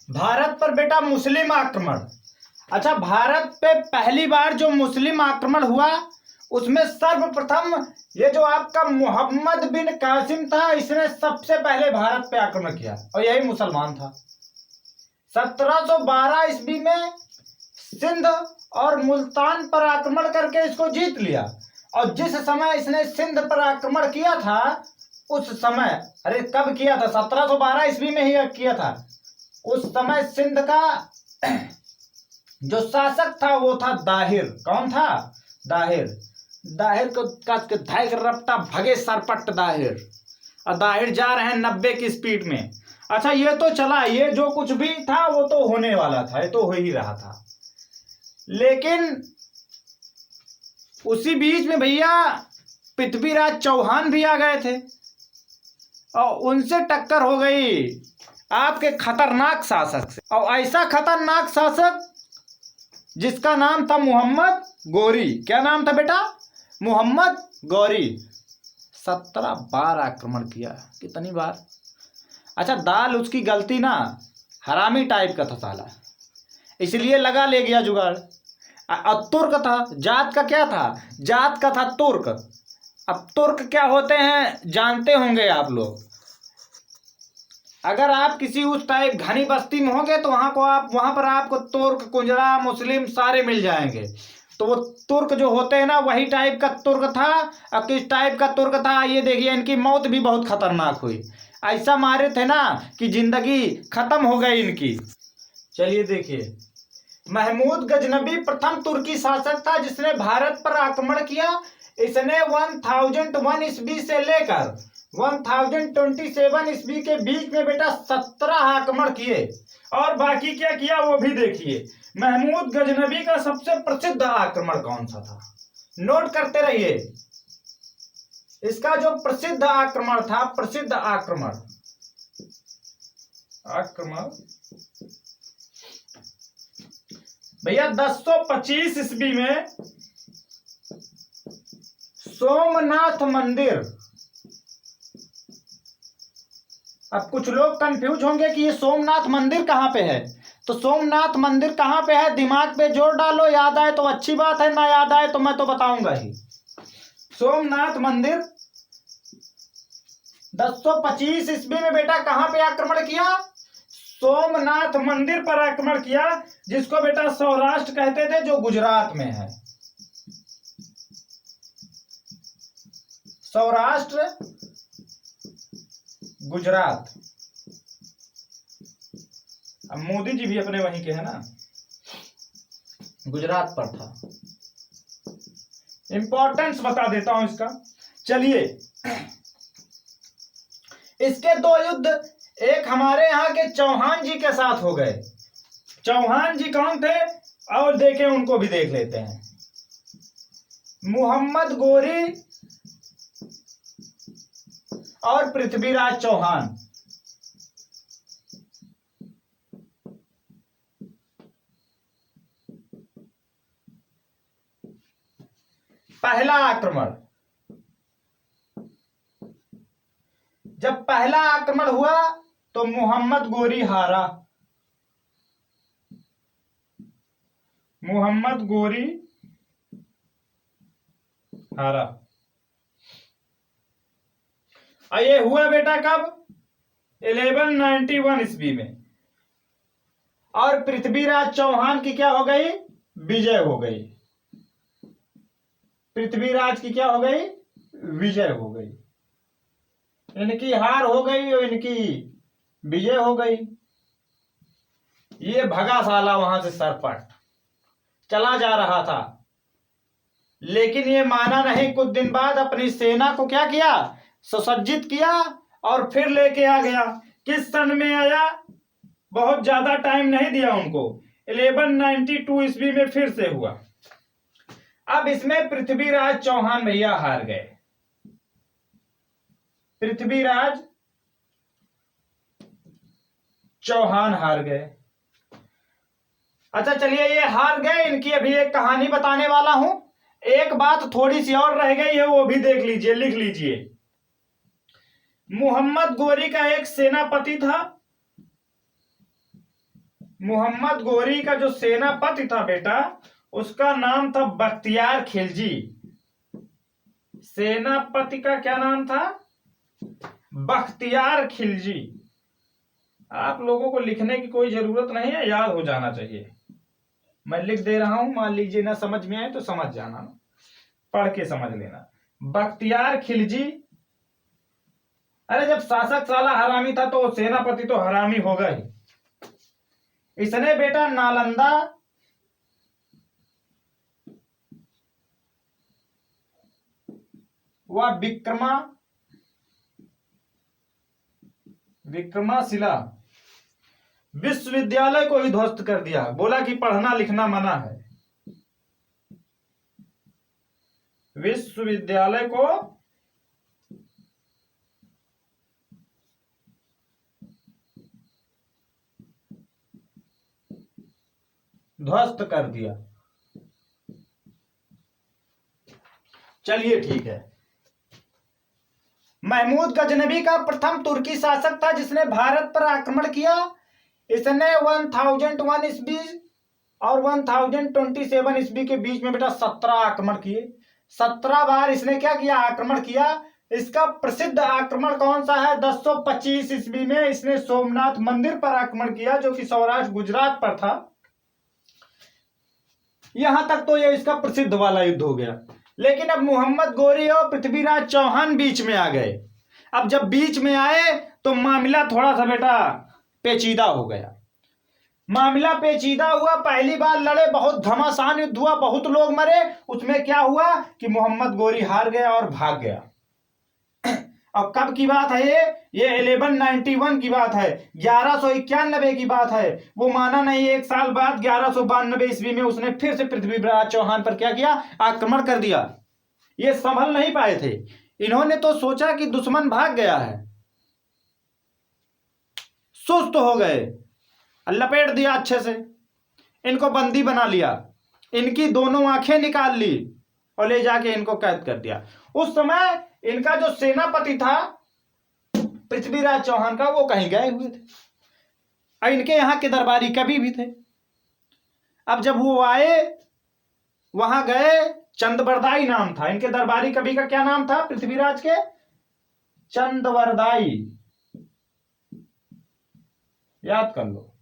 भारत पर बेटा मुस्लिम आक्रमण। अच्छा, भारत पे पहली बार जो मुस्लिम आक्रमण हुआ उसमें सर्वप्रथम ये जो आपका मोहम्मद बिन कासिम था, इसने सबसे पहले भारत पे आक्रमण किया और यही मुसलमान था। 1712 ईस्वी में सिंध और मुल्तान पर आक्रमण करके इसको जीत लिया। और जिस समय इसने सिंध पर आक्रमण किया था उस समय, अरे कब किया था, 1712 ईस्वी में ही किया था। उस समय सिंध का जो शासक था वो था दाहिर। कौन था? दाहिर। दाहिर को धाई रपटा भगे सरपट दाहिर, और दाहिर जा रहे हैं 90 की स्पीड में। अच्छा, ये तो चला, ये जो कुछ भी था वो तो होने वाला था, ये तो हो ही रहा था। लेकिन उसी बीच में भैया पृथ्वीराज चौहान भी आ गए थे और उनसे टक्कर हो गई आपके खतरनाक शासक से। और ऐसा खतरनाक शासक जिसका नाम था मोहम्मद गोरी। क्या नाम था बेटा? मोहम्मद गोरी। 17 बार आक्रमण किया। कितनी बार? अच्छा, दाल उसकी गलती ना, हरामी टाइप का था साला, इसलिए लगा ले गया जुगाड़। तुर्क था, जात का क्या था? जात का था तुर्क। अब तुर्क क्या होते हैं जानते होंगे आप लोग। अगर आप किसी उस टाइप घनी बस्ती में होंगे तो वहां पर आपको तुर्क, कुंजरा, मुस्लिम सारे मिल जाएंगे। तो वो तुर्क जो होते हैं ना, वही टाइप का तुर्क था। अब किस टाइप का तुर्क था ये देखिए, इनकी मौत भी बहुत खतरनाक हुई। ऐसा मारे थे ना कि जिंदगी खत्म हो गई इनकी। चलिए देखिए, महमूद गजनबी प्रथम तुर्की शासक था जिसने भारत पर आक्रमण किया। इसने 1001 ईस्वी से लेकर 1027 ईस्वी के बीच में बेटा 17 आक्रमण किए। और बाकी क्या किया वो भी देखिए। महमूद गजनबी का सबसे प्रसिद्ध आक्रमण कौन सा था? नोट करते रहिए। इसका जो प्रसिद्ध आक्रमण था, प्रसिद्ध आक्रमण भैया 1025 ईस्वी में सोमनाथ मंदिर। अब कुछ लोग कंफ्यूज होंगे कि ये सोमनाथ मंदिर कहां पे है। तो सोमनाथ मंदिर कहां पे है, दिमाग पे जोर डालो, याद आए तो अच्छी बात है, ना याद आए तो मैं तो बताऊंगा ही। सोमनाथ मंदिर 1025 ईस्वी में बेटा कहां पे आक्रमण किया? सोमनाथ मंदिर पर आक्रमण किया, जिसको बेटा सौराष्ट्र कहते थे, जो गुजरात में है। सौराष्ट्र, गुजरात। अब मोदी जी भी अपने वहीं के हैं ना, गुजरात पर था। इंपॉर्टेंस बता देता हूं इसका। चलिए, इसके दो युद्ध एक हमारे यहाँ के चौहान जी के साथ हो गए। चौहान जी कौन थे और देखें, उनको भी देख लेते हैं। मोहम्मद गोरी और पृथ्वीराज चौहान। पहला आक्रमण, जब पहला आक्रमण हुआ तो मोहम्मद गोरी हारा। मोहम्मद गोरी हारा। और ये हुआ बेटा कब? 1191 ईस्वी में। और पृथ्वीराज चौहान की क्या हो गई? विजय हो गई। पृथ्वीराज की क्या हो गई? विजय हो गई। इनकी हार हो गई और इनकी विजय हो गई। ये भगा साला वहां से सरपट चला जा रहा था, लेकिन ये माना नहीं। कुछ दिन बाद अपनी सेना को क्या किया? सुसज्जित किया और फिर लेके आ गया। किस सन में आया? बहुत ज्यादा टाइम नहीं दिया उनको। 1192 ईस्वी में फिर से हुआ। अब इसमें पृथ्वीराज चौहान भैया हार गए। पृथ्वीराज चौहान हार गए। अच्छा चलिए, ये हार गए, इनकी अभी एक कहानी बताने वाला हूं। एक बात थोड़ी सी और रह गई है, वो भी देख लीजिए, लिख लीजिए। मोहम्मद गोरी का एक सेनापति था मोहम्मद गोरी का जो सेनापति था बेटा, उसका नाम था बख्तियार खिलजी। सेनापति का क्या नाम था? बख्तियार खिलजी। आप लोगों को लिखने की कोई जरूरत नहीं है, याद हो जाना चाहिए। मैं लिख दे रहा हूं, मान लीजिए ना समझ में आए तो समझ जाना, पढ़ के समझ लेना। बख्तियार खिलजी। अरे जब शासक साला हरामी था तो सेनापति तो हरामी होगा ही। इसने बेटा नालंदा व विक्रमाशिला विश्वविद्यालय को ही ध्वस्त कर दिया। बोला कि पढ़ना लिखना मना है। विश्वविद्यालय को ध्वस्त कर दिया। चलिए ठीक है। महमूद गजनबी का प्रथम तुर्की शासक था जिसने भारत पर आक्रमण किया। इसने 1001 ईस्वी और 1027 ईस्वी के बीच में बेटा 17 आक्रमण किए। 17 बार इसने क्या किया? आक्रमण किया। इसका प्रसिद्ध आक्रमण कौन सा है? 1025 ईस्वी में इसने सोमनाथ मंदिर पर आक्रमण किया, जो कि सौराष्ट्र गुजरात पर था। यहां तक तो ये इसका प्रसिद्ध वाला युद्ध हो गया। लेकिन अब मोहम्मद गोरी और पृथ्वीराज चौहान बीच में आ गए। अब जब बीच में आए तो मामला थोड़ा सा बेटा पेचीदा हो गया। मामला पेचीदा हुआ। पहली बार लड़े, बहुत घमासान युद्ध हुआ, बहुत लोग मरे। उसमें क्या हुआ कि मोहम्मद गोरी हार गया और भाग गया। अब कब की बात है ये 1191 की बात है, 1191 की बात है। वो माना नहीं। एक साल बाद 1192 ईस्वी में उसने फिर से पृथ्वीराज चौहान पर क्या किया? आक्रमण कर दिया। ये संभल नहीं पाए थे। इन्होंने तो सोचा कि दुश्मन भाग गया है, सुस्त हो गए, लपेट दिया अच्छे से, इनको बंदी बना लिया, इनकी दोनों आंखें निकाल ली और ले जाके इनको कैद कर दिया। उस समय इनका जो सेनापति था पृथ्वीराज चौहान का, वो कहीं गए हुए थे और इनके यहां के दरबारी कवि भी थे। अब जब वो आए, वहां गए, चंदवरदाई नाम था इनके दरबारी कवि का। क्या नाम था पृथ्वीराज के? चंदवरदाई। याद कर लो।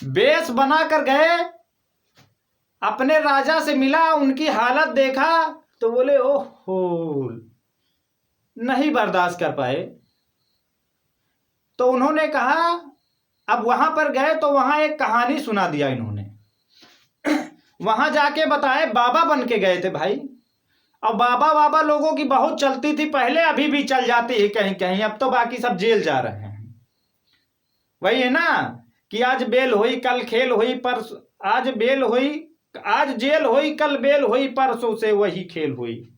बेस बना कर गए, अपने राजा से मिला, उनकी हालत देखा तो बोले ओहो, नहीं बर्दाश्त कर पाए। तो उन्होंने कहा, अब वहां पर गए तो वहां एक कहानी सुना दिया इन्होंने। वहां जाके बताए, बाबा बन के गए थे भाई। अब बाबा बाबा लोगों की बहुत चलती थी पहले, अभी भी चल जाती है कहीं कहीं। अब तो बाकी सब जेल जा रहे हैं। वही है ना कि आज बेल हुई कल खेल हुई, परसों आज बेल हुई, आज जेल हुई कल बेल हुई, परसों से वही खेल हुई।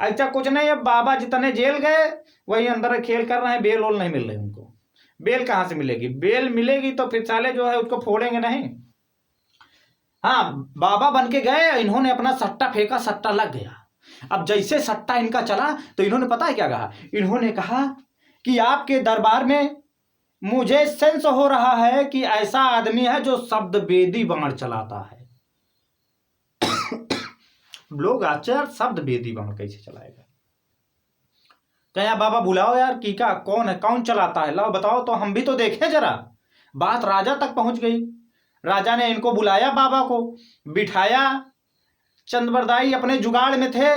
ऐसा कुछ नहीं। अब बाबा जितने जेल गए वही अंदर खेल कर रहे हैं। बेल वोल नहीं मिल रही उनको। बेल कहां से मिलेगी? बेल मिलेगी तो फिर साले जो है उसको फोड़ेंगे नहीं। हाँ, बाबा बन के गए, इन्होंने अपना सट्टा फेंका, सट्टा लग गया। अब जैसे सट्टा इनका चला तो इन्होंने पता है क्या कहा? इन्होंने कहा कि आपके दरबार में मुझे सेंस हो रहा है कि ऐसा आदमी है जो शब्द वेदी बाण चलाता है। लोग आचार शब्द वेदी बाण कैसे चलाएगा? क्या बाबा बुलाओ यार, कीका कौन है, कौन चलाता है, लाओ बताओ तो हम भी तो देखें जरा। बात राजा तक पहुंच गई। राजा ने इनको बुलाया, बाबा को बिठाया। चंदवरदाई अपने जुगाड़ में थे।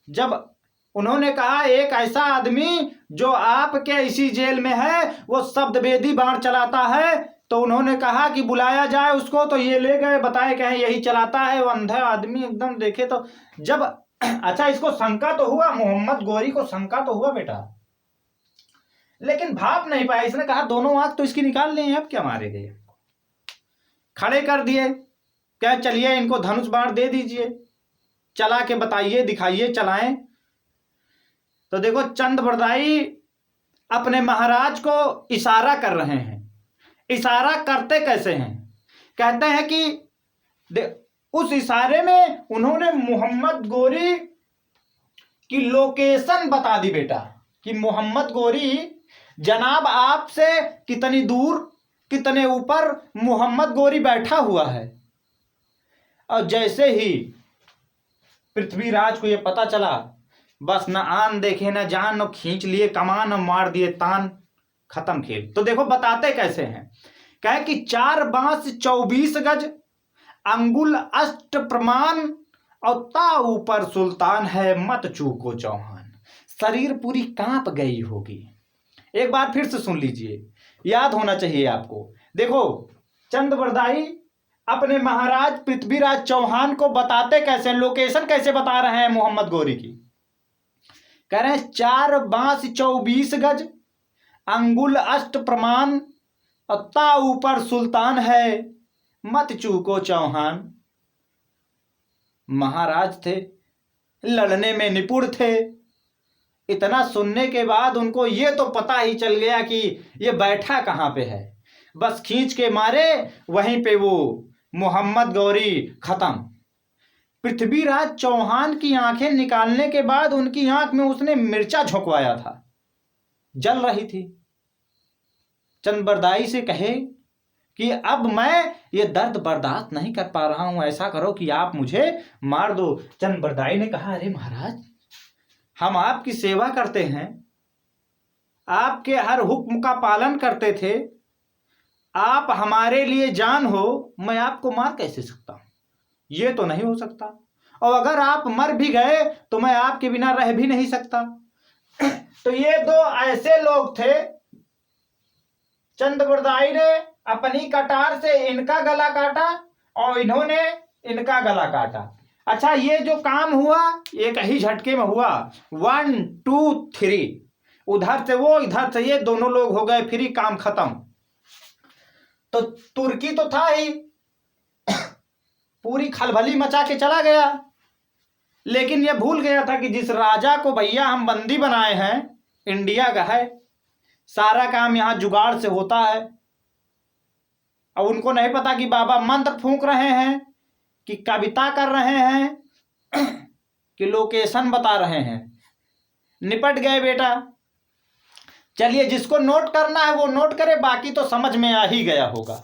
जब उन्होंने कहा एक ऐसा आदमी जो आपके इसी जेल में है वो शब्द वेदी बाण चलाता है, तो उन्होंने कहा कि बुलाया जाए उसको। तो ये ले गए, बताए कहें यही चलाता है। वो अंधा आदमी एकदम देखे तो जब अच्छा, इसको शंका तो हुआ, मोहम्मद गोरी को शंका तो हुआ बेटा, लेकिन भाप नहीं पाया। इसने कहा दोनों आंख तो इसकी निकाल लें, अब क्या मारेंगे। खड़े कर दिए, क्या चलिए इनको धनुष बाण दे दीजिए, चला के बताइए, दिखाइए, चलाएं। तो देखो चंदवरदाई अपने महाराज को इशारा कर रहे हैं। इशारा करते कैसे हैं? कहते हैं कि उस इशारे में उन्होंने मोहम्मद गोरी की लोकेशन बता दी बेटा, कि मोहम्मद गोरी जनाब आपसे कितनी दूर, कितने ऊपर मोहम्मद गोरी बैठा हुआ है। और जैसे ही पृथ्वीराज को ये पता चला, बस न आन देखे न जान, न खींच लिए कमान, न मार दिए तान, खत्म खेल। तो देखो बताते कैसे हैं, कहे कि 4 बांस 24 गज, अंगुल अष्ट प्रमाण, और ता ऊपर सुल्तान है, मत चूको चौहान। शरीर पूरी कांप गई होगी। एक बार फिर से सुन लीजिए, याद होना चाहिए आपको। देखो चंद्रबरदाई अपने महाराज पृथ्वीराज चौहान को बताते कैसे, लोकेशन कैसे बता रहे हैं मोहम्मद गोरी की। कह रहे हैं 4 बांस 24 गज, अंगुल अष्ट प्रमाण, और ता ऊपर सुल्तान है, मत चूको चौहान। महाराज थे, लड़ने में निपुण थे। इतना सुनने के बाद उनको ये तो पता ही चल गया कि ये बैठा कहाँ पे है। बस खींच के मारे, वहीं पे वो मोहम्मद गौरी खत्म। पृथ्वीराज चौहान की आंखें निकालने के बाद उनकी आंख में उसने मिर्चा झोंकवाया था, जल रही थी। चंद्रबरदाई से कहे कि अब मैं ये दर्द बर्दाश्त नहीं कर पा रहा हूं, ऐसा करो कि आप मुझे मार दो। चंद्रबरदाई ने कहा, अरे महाराज, हम आपकी सेवा करते हैं, आपके हर हुक्म का पालन करते थे, आप हमारे लिए जान हो, मैं आपको मार कैसे सकता हूं? ये तो नहीं हो सकता। और अगर आप मर भी गए तो मैं आपके बिना रह भी नहीं सकता। तो ये 2 ऐसे लोग थे। चंद्रबरदाई ने अपनी कटार से इनका गला काटा और इन्होंने इनका गला काटा। अच्छा, ये जो काम हुआ एक ही झटके में हुआ, 1 2 3, उधर से वो इधर से ये, दोनों लोग हो गए फ्री, काम खत्म। तो तुर्की तो था ही, पूरी खलबली मचा के चला गया। लेकिन ये भूल गया था कि जिस राजा को भैया हम बंदी बनाए हैं, इंडिया का है, सारा काम यहाँ जुगाड़ से होता है। अब उनको नहीं पता कि बाबा मंत्र फूंक रहे हैं, कि कविता कर रहे हैं, कि लोकेशन बता रहे हैं। निपट गए बेटा। चलिए, जिसको नोट करना है वो नोट करे, बाकी तो समझ में आ ही गया होगा।